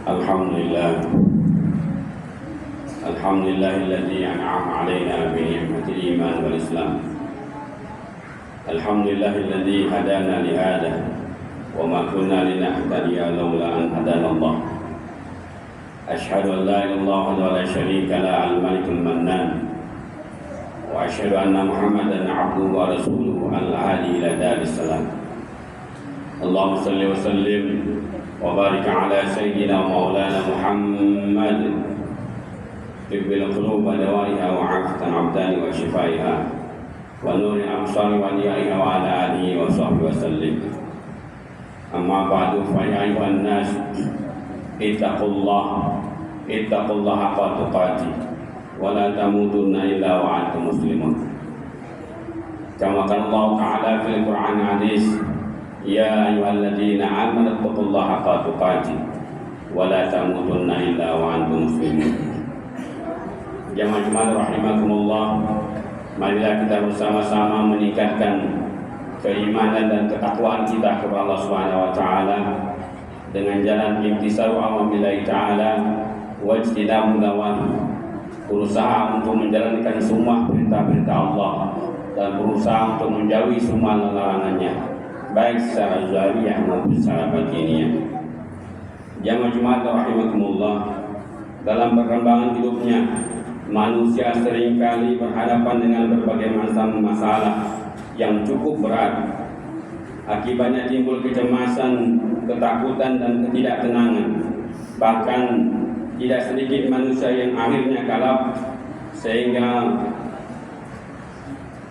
Alhamdulillah. Alhamdulillahilladzi an'ama 'alaina bi ni'matil iman wal islam. Alhamdulillahilladzi hadana li hadha wa ma kunna linahtadiya laula an hadana Allah. Asyhadu an la ilaha illallah wa la syarika la al-malikul mannan. Wa asyhadu anna Muhammadan 'abduhu wa rasuluhu al-hadi ila daris salam. Allahumma shalli wa sallim wa barik ala sayyidina maulana Muhammad tibbil qulub wa dawaiha wa 'afatan 'abdani wa shifaiha wa nuril absari wa diyaiha wa ala alihi wa sahbihi wa sallim. Amma ba'du, fa ya ayyuhan nas ittaqullaha haqqa tuqatih wa la tamutunna illa wa antum muslimun. Kama qala Allah ta'ala fil Qur'an hadis, ya ayyuhalladzina amanu taqullaha haqqa tuqatih wa la tamutunna illa wa antum muslimun. Jamaah rahimakumullah, marilah kita bersama-sama meningkatkan keimanan dan ketakwaan kita kepada Allah Subhanahu wa taala dengan jalan imtisalu awamrillahi taala wa ijtinabu nawahi. Berusaha untuk menjalankan semua perintah-perintah Allah dan berusaha untuk menjauhi semua larangannya, baik secara zahiriyah maupun secara batiniyah. Jamaah rahimakumullah, dalam perkembangan hidupnya manusia seringkali berhadapan dengan berbagai macam masalah yang cukup berat. Akibatnya timbul kecemasan, ketakutan dan ketidaktenangan. Bahkan tidak sedikit manusia yang akhirnya kalap sehingga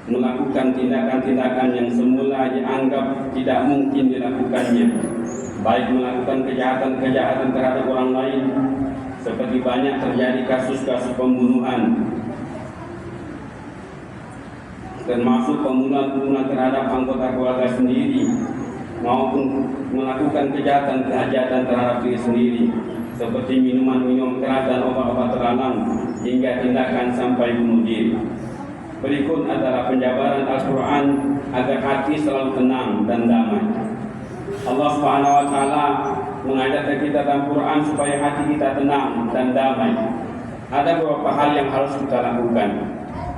melakukan tindakan-tindakan yang semula dianggap tidak mungkin dilakukannya, baik melakukan kejahatan-kejahatan terhadap orang lain, seperti banyak terjadi kasus-kasus pembunuhan, termasuk pembunuhan terhadap anggota keluarga sendiri, maupun melakukan kejahatan-kejahatan terhadap diri sendiri, seperti minuman keras dan obat-obat terlarang, hingga tindakan sampai bunuh diri. Berikut adalah penjabaran Al-Quran agar hati selalu tenang dan damai. Allah Subhanahu wa taala mengajarkan kita dalam Quran supaya hati kita tenang dan damai. Ada beberapa hal yang harus kita lakukan.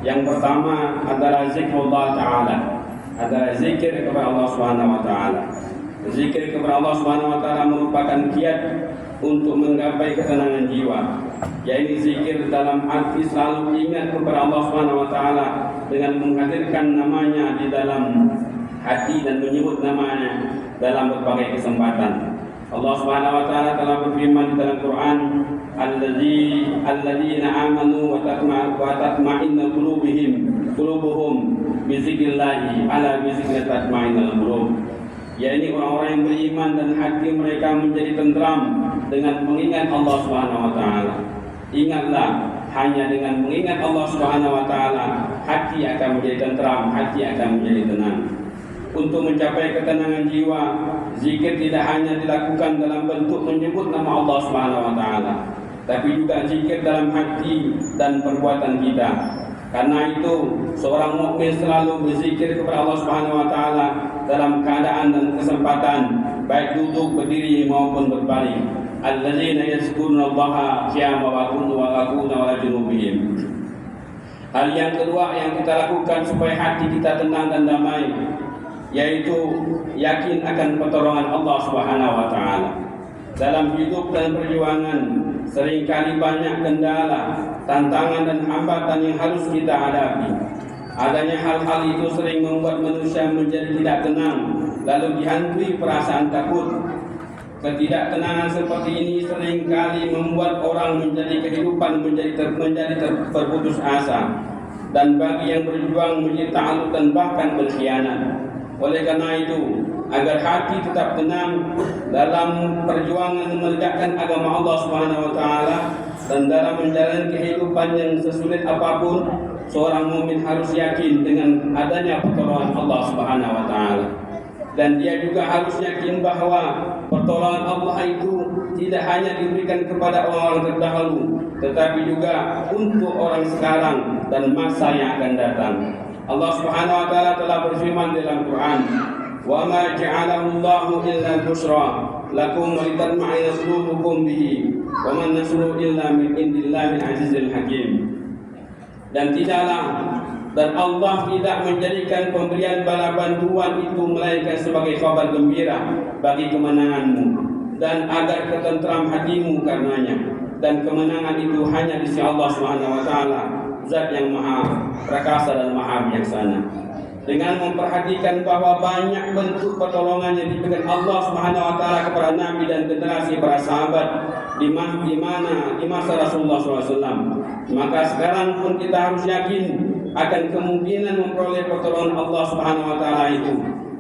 Yang pertama adalah zikrullah taala, adalah zikir kepada Allah Subhanahu wa taala. Zikir kepada Allah Subhanahu wa taala merupakan kiat untuk menggapai ketenangan jiwa. Yaitu zikir dalam arti selalu ingat kepada Allah Subhanahu wa taala dengan menghadirkan namanya di dalam hati dan menyebut namanya dalam berbagai kesempatan. Allah Subhanahu wa taala telah berfirman di dalam Quran, alladzina amanu wa tatma'innu qulubuhum bi dzikrillah ala bi dzikrillah tatma'innul qulub. Yaitu orang-orang yang beriman dan hati mereka menjadi tentram dengan mengingat Allah Subhanahu wa taala. Ingatlah, hanya dengan mengingat Allah Subhanahu wa taala hati akan menjadi tentram, hati akan menjadi tenang. Untuk mencapai ketenangan jiwa, zikir tidak hanya dilakukan dalam bentuk menyebut nama Allah Subhanahu wa taala, tapi juga zikir dalam hati dan perbuatan kita. Karena itu, seorang mukmin selalu berzikir kepada Allah Subhanahu wa taala dalam keadaan dan kesempatan, baik duduk, berdiri maupun berbaring. Alladzina yazkurunallaha qiyaman wa qu'udan wa ala junubihim. Hal yang kedua yang kita lakukan supaya hati kita tenang dan damai, yaitu yakin akan pertolongan Allah Subhanahu wa taala. Dalam hidup dan perjuangan seringkali banyak kendala, tantangan dan hambatan yang harus kita hadapi. Adanya hal-hal itu sering membuat manusia menjadi tidak tenang, lalu dihantui perasaan takut. Ketidaktenangan seperti ini seringkali membuat orang menjadi kehidupan terputus asa, dan bagi yang berjuang menjadi ta'alluq dan bahkan berkhianat. Oleh karena itu, agar hati tetap tenang dalam perjuangan menegakkan agama Allah Subhanahu wa taala dan dalam menjalani kehidupan yang sesulit apapun, seorang mukmin harus yakin dengan adanya pertolongan Allah Subhanahu wa taala. Dan dia juga harus yakin bahwa pertolongan Allah itu tidak hanya diberikan kepada orang-orang terdahulu, tetapi juga untuk orang sekarang dan masa yang akan datang. Allah Subhanahu wa taala telah berfirman dalam Quran, "Wa ma ja'alahu Allahu illa busra lakum wa litatma'inna qulubukum bihi wa man nasru illa min indillahil azizil hakim. Dan Allah tidak menjadikan pemberian bala bantuan itu melainkan sebagai kabar gembira bagi kemenanganmu dan agar ketentram hatimu karenanya. Dan kemenangan itu hanya di sisi Allah Subhanahu wa taala, Zat yang Maha Perkasa dan Maha Bijaksana. Dengan memperhatikan bahwa banyak bentuk pertolongan yang diberikan Allah Subhanahu wa taala kepada Nabi dan generasi para sahabat di masa Rasulullah SAW, maka sekarang pun kita harus yakin akan kemungkinan memperoleh pertolongan Allah Subhanahu wa taala itu.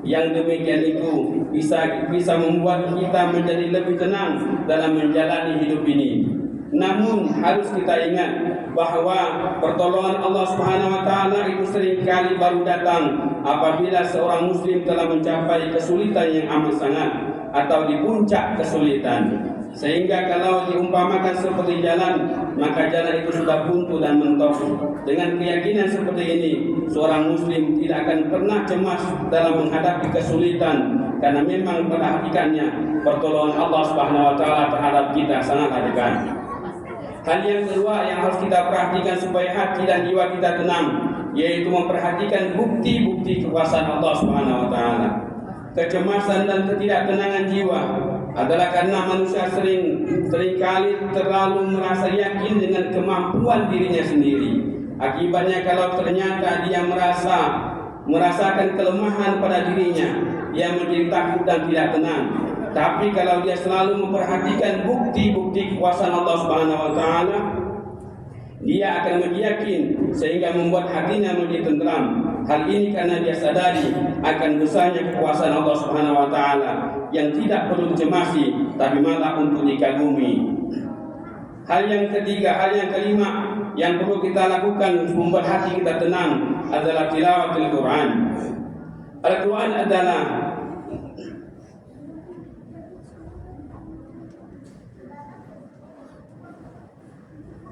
Yang demikian itu bisa membuat kita menjadi lebih tenang dalam menjalani hidup ini. Namun harus kita ingat bahwa pertolongan Allah Subhanahu wa taala itu seringkali baru datang apabila seorang muslim telah mencapai kesulitan yang amat sangat atau di puncak kesulitan. Sehingga kalau diumpamakan seperti jalan, maka jalan itu sudah buntu dan mentok. Dengan keyakinan seperti ini, seorang muslim tidak akan pernah cemas dalam menghadapi kesulitan, karena memang pada hakikatnya pertolongan Allah Subhanahu wa taala terhadap kita sangatlah dekat. Hal yang kedua yang harus kita perhatikan supaya hati dan jiwa kita tenang, yaitu memperhatikan bukti-bukti kekuasaan Allah Subhanahu wa taala. Kecemasan dan ketidaktenangan jiwa adalah karena manusia seringkali terlalu merasa yakin dengan kemampuan dirinya sendiri. Akibatnya kalau ternyata dia merasakan kelemahan pada dirinya, dia menjadi takut dan tidak tenang. Tapi kalau dia selalu memperhatikan bukti-bukti kekuasaan Allah Subhanahu wa taala, dia akan menjadi yakin sehingga membuat hatinya menjadi tenteram. Hal ini karena dia sadari akan besarnya kekuasaan Allah Subhanahu wa taala yang tidak perlu dicemasi tapi malah untuk dikagumi. Hal yang kelima yang perlu kita lakukan membuat hati kita tenang adalah tilawatul Quran. Al-Quran adalah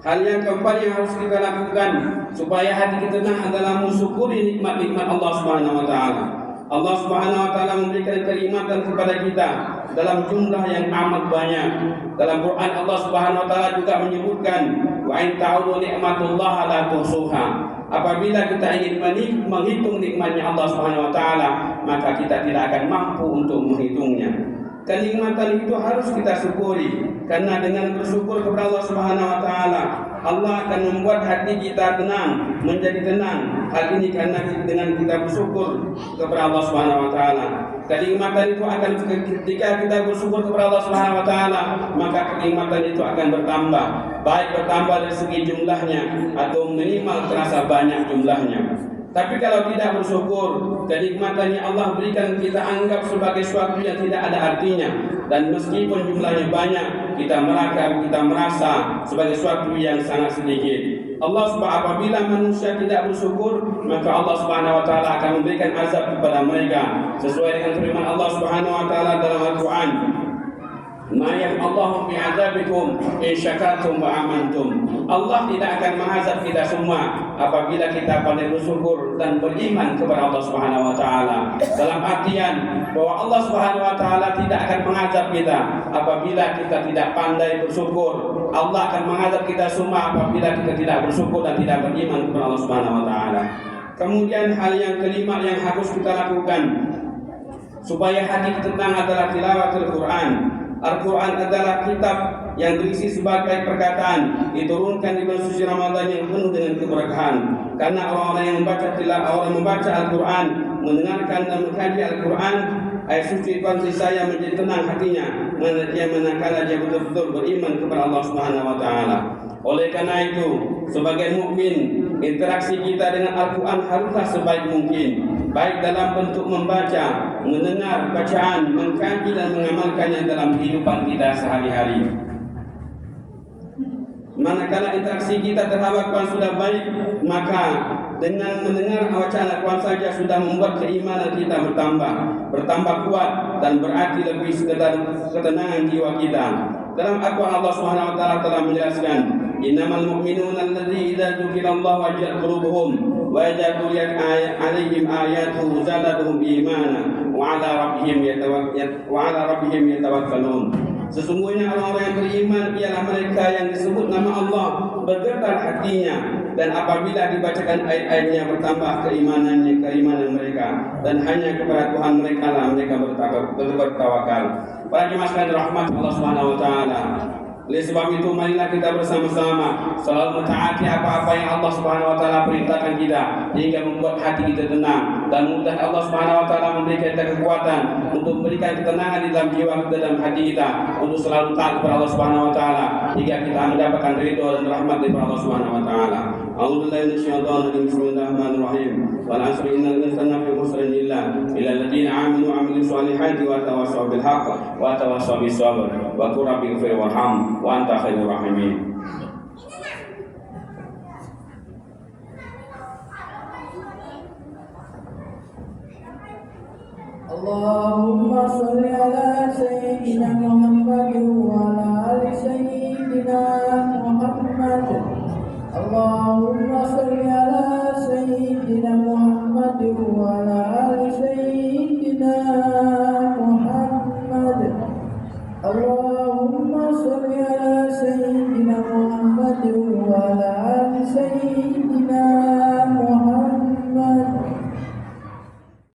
hal yang keempat yang harus kita lakukan supaya hati kita tenang adalah mensyukuri nikmat-nikmat Allah Subhanahu wa taala. Allah Subhanahu wa taala memberikan kenikmatan kepada kita dalam jumlah yang amat banyak. Dalam Quran Allah Subhanahu wa taala juga menyebutkan wa in ta'udu ni'matullahi la tuhsuha. Apabila kita ingin menghitung nikmatnya Allah Subhanahu wa taala, maka kita tidak akan mampu untuk menghitungnya. Kenikmatan itu harus kita syukuri, karena dengan bersyukur kepada Allah Subhanahu wa taala, Allah akan membuat hati kita tenang, menjadi tenang. Hal ini karena dengan kita bersyukur kepada Allah Subhanahu wa taala. Kenikmatan itu akan ketika kita bersyukur kepada Allah Subhanahu wa taala, maka kenikmatan itu akan bertambah, baik bertambah dari segi jumlahnya atau minimal terasa banyak jumlahnya. Tapi kalau tidak bersyukur, kenikmatan yang Allah berikan kita anggap sebagai sesuatu yang tidak ada artinya. Dan meskipun jumlahnya banyak, kita merasa sebagai sesuatu yang sangat sedikit. Apabila manusia tidak bersyukur, maka Allah Subhanahu wa taala akan memberikan azab kepada mereka sesuai dengan firman Allah Subhanahu wa taala dalam Al-Qur'an. Ma yaf'allahu bi'adzabikum in syakartum wa amantum. Allah tidak akan mengazab kita semua apabila kita pandai bersyukur dan beriman kepada Allah Subhanahu wa taala. Dalam artian bahwa Allah Subhanahu wa taala tidak akan mengazab kita apabila kita tidak pandai bersyukur. Allah akan mengazab kita semua apabila kita tidak bersyukur dan tidak beriman kepada Allah Subhanahu wa taala. Kemudian hal yang kelima yang harus kita lakukan supaya hati kita tenang adalah tilawatul Quran. Al-Quran adalah kitab yang berisi sebagai perkataan diturunkan di bulan suci Ramadan yang penuh dengan keberkahan. Karena orang-orang yang membaca Al-Quran, mendengarkan dan mengkaji Al-Quran, ayat suci kunci saya menjadi tenang hatinya manakala dia betul-betul beriman kepada Allah Subhanahu wa taala. Oleh karena itu, sebagai mukmin, interaksi kita dengan Al-Quran haruslah sebaik mungkin, baik dalam bentuk membaca, mendengar bacaan, mengkaji dan mengamalkannya dalam kehidupan kita sehari-hari. Manakala interaksi kita terhadap Al-Quran sudah baik, maka dengan mendengar bacaan Al-Quran saja sudah membuat keimanan kita bertambah kuat dan berarti lebih sekedar ketenangan jiwa kita. Dalam Al-Quran Allah Subhanahu wa taala telah menjelaskan, innamal mu'minuna alladzi idza dzukirallahu wajilat qulubuhum wa idza tuliyat alaihim ayatuhu zadatuhum imana wa ala rabbihim yatawakkalun. Sesungguhnya orang-orang yang beriman ialah mereka yang disebut nama Allah, bergetar hatinya, dan apabila dibacakan ayat-ayatnya bertambah keimanan mereka, dan hanya kepada Tuhan mereka lah mereka bertawakal. Para jemaah sekalian rahmat Allah Subhanahu wa taala. Oleh sebab itu marilah kita bersama-sama selalu mentaati apa-apa yang Allah Subhanahu wa taala perintahkan kita, hingga membuat hati kita tenang, dan mudah Allah Subhanahu wa taala memberikan kita kekuatan untuk memberikan ketenangan di dalam jiwa kita dan hati kita untuk selalu taat kepada Allah Subhanahu wa taala hingga kita mendapatkan ridho dan rahmat dari Allah Subhanahu wa taala. A'udzubillahi minasyaitonir rajim. Bismillahirrahmanirrahim. Wal 'asri innal insana lafi khusrin illa alladziina aamanu wa 'amilus shalihati wa tawassaw bil haqq wa tawassaw bis sabr wa qul rabbi ighfir warham wa anta khairur rahimin. Allahumma sholli ala sayyidina Muhammad wa ala ali sayyidina Muhammad. Allahumma sholli ala sayyidina Muhammad wa ala ali sayyidina Muhammad. Allahumma sholli ala sayyidina Muhammad wa ala ali sayyidina